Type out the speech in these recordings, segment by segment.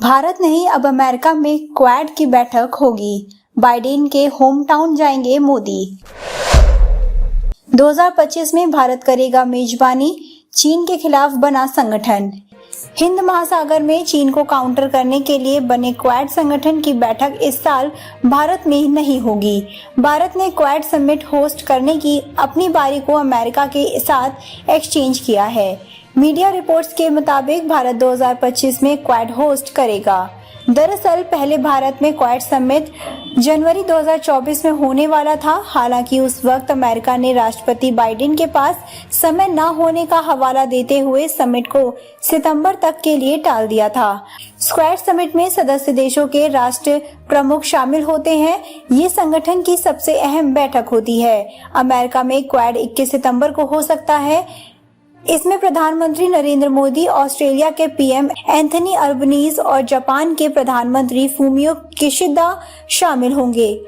भारत नहीं, अब अमेरिका में क्वाड की बैठक होगी। बाइडेन के होम टाउन जाएंगे मोदी। 2025 में भारत करेगा मेजबानी, चीन के खिलाफ बना संगठन। हिंद महासागर में चीन को काउंटर करने के लिए बने क्वाड संगठन की बैठक इस साल भारत में नहीं होगी। भारत ने क्वाड समिट होस्ट करने की अपनी बारी को अमेरिका के साथ एक्सचेंज किया है। मीडिया रिपोर्ट्स के मुताबिक भारत 2025 में क्वाड होस्ट करेगा। दरअसल पहले भारत में क्वाड समिट जनवरी 2024 में होने वाला था। हालांकि उस वक्त अमेरिका ने राष्ट्रपति बाइडेन के पास समय न होने का हवाला देते हुए समिट को सितंबर तक के लिए टाल दिया था। क्वाड समिट में सदस्य देशों के राष्ट्र प्रमुख शामिल होते हैं। ये संगठन की सबसे अहम बैठक होती है। अमेरिका में क्वाड 21 सितंबर को हो सकता है। इसमें प्रधानमंत्री नरेंद्र मोदी, ऑस्ट्रेलिया के पीएम एंथनी अल्बनीज और जापान के प्रधानमंत्री फूमियो किशिदा शामिल होंगे।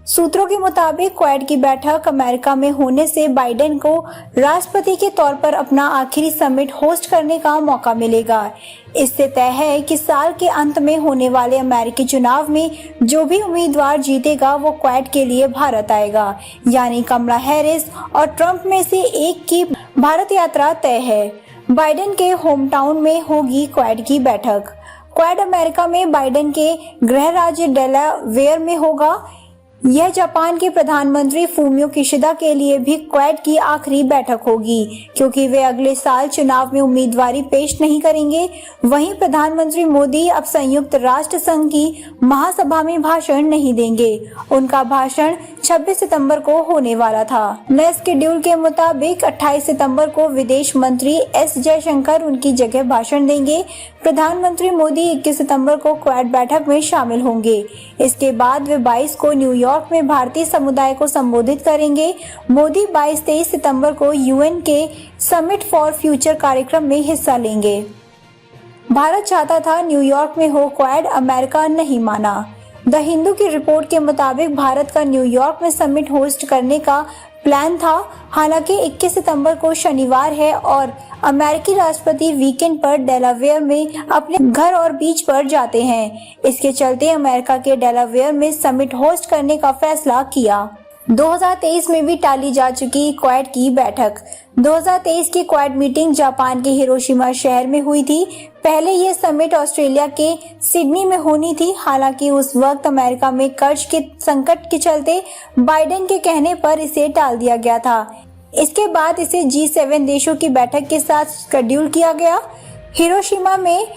सूत्रों के मुताबिक क्वाड की बैठक अमेरिका में होने से बाइडेन को राष्ट्रपति के तौर पर अपना आखिरी समिट होस्ट करने का मौका मिलेगा। इससे तय है कि साल के अंत में होने वाले अमेरिकी चुनाव में जो भी उम्मीदवार जीतेगा वो क्वाड के लिए भारत आएगा। यानी कमला हैरिस और ट्रंप में से एक की भारत यात्रा तय है। बाइडेन के होम टाउन में होगी क्वाड की बैठक। क्वाड अमेरिका में बाइडेन के गृह राज्य डेलावेयर में होगा। यह जापान के प्रधानमंत्री फूमियो किशिदा के लिए भी क्वाड की आखिरी बैठक होगी, क्योंकि वे अगले साल चुनाव में उम्मीदवारी पेश नहीं करेंगे। वहीं प्रधानमंत्री मोदी अब संयुक्त राष्ट्र संघ की महासभा में भाषण नहीं देंगे। उनका भाषण 26 सितंबर को होने वाला था। नए शेड्यूल के मुताबिक 28 सितंबर को विदेश मंत्री एस जयशंकर उनकी जगह भाषण देंगे। प्रधानमंत्री मोदी 21 सितंबर को क्वाड बैठक में शामिल होंगे। इसके बाद वे 22 को न्यूयॉर्क में भारतीय समुदाय को संबोधित करेंगे। मोदी 22-23 सितंबर को यूएन के समिट फॉर फ्यूचर कार्यक्रम में हिस्सा लेंगे। भारत चाहता था न्यूयॉर्क में हो क्वाड, अमेरिका नहीं माना। द हिंदू की रिपोर्ट के मुताबिक भारत का न्यूयॉर्क में समिट होस्ट करने का प्लान था। हालांकि 21 सितंबर को शनिवार है और अमेरिकी राष्ट्रपति वीकेंड पर डेलावेयर में अपने घर और बीच पर जाते हैं। इसके चलते अमेरिका के डेलावेयर में समिट होस्ट करने का फैसला किया। 2023 में भी टाली जा चुकी क्वाड की बैठक। 2023 की क्वाड मीटिंग जापान के हिरोशिमा शहर में हुई थी। पहले यह समिट ऑस्ट्रेलिया के सिडनी में होनी थी। हालांकि उस वक्त अमेरिका में कर्ज के संकट के चलते बाइडेन के कहने पर इसे टाल दिया गया था। इसके बाद इसे G7 देशों की बैठक के साथ शेड्यूल किया गया। हिरोशिमा में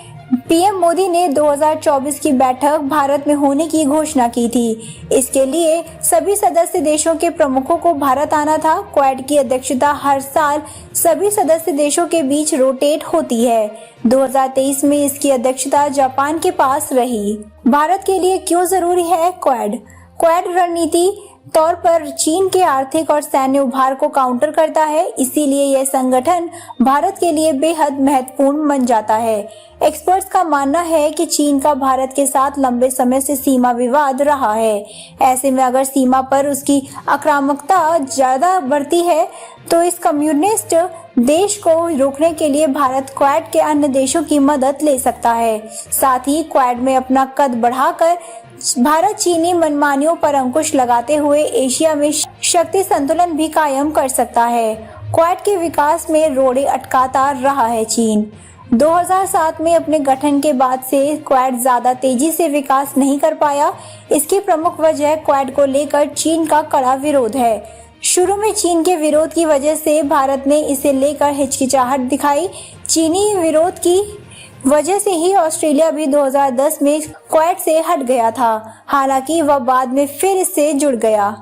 पीएम मोदी ने 2024 की बैठक भारत में होने की घोषणा की थी। इसके लिए सभी सदस्य देशों के प्रमुखों को भारत आना था। क्वाड की अध्यक्षता हर साल सभी सदस्य देशों के बीच रोटेट होती है। 2023 में इसकी अध्यक्षता जापान के पास रही। भारत के लिए क्यों जरूरी है क्वाड? क्वाड रणनीति तौर पर चीन के आर्थिक और सैन्य उभार को काउंटर करता है। इसीलिए यह संगठन भारत के लिए बेहद महत्वपूर्ण बन जाता है। एक्सपर्ट्स का मानना है कि चीन का भारत के साथ लंबे समय से सीमा विवाद रहा है। ऐसे में अगर सीमा पर उसकी आक्रामकता ज्यादा बढ़ती है तो इस कम्युनिस्ट देश को रोकने के लिए भारत क्वाड के अन्य देशों की मदद ले सकता है। साथ ही क्वाड में अपना कद बढ़ाकर भारत चीनी मनमानियों पर अंकुश लगाते हुए एशिया में शक्ति संतुलन भी कायम कर सकता है। क्वाड के विकास में रोड़े अटकाता रहा है चीन। 2007 में अपने गठन के बाद से क्वाड ज्यादा तेजी से विकास नहीं कर पाया। इसकी प्रमुख वजह क्वाड को लेकर चीन का कड़ा विरोध है। शुरू में चीन के विरोध की वजह से भारत ने इसे लेकर हिचकिचाहट दिखाई। चीनी विरोध की वजह से ही ऑस्ट्रेलिया भी 2010 में क्वाड से हट गया था। हालांकि वह बाद में फिर इससे जुड़ गया।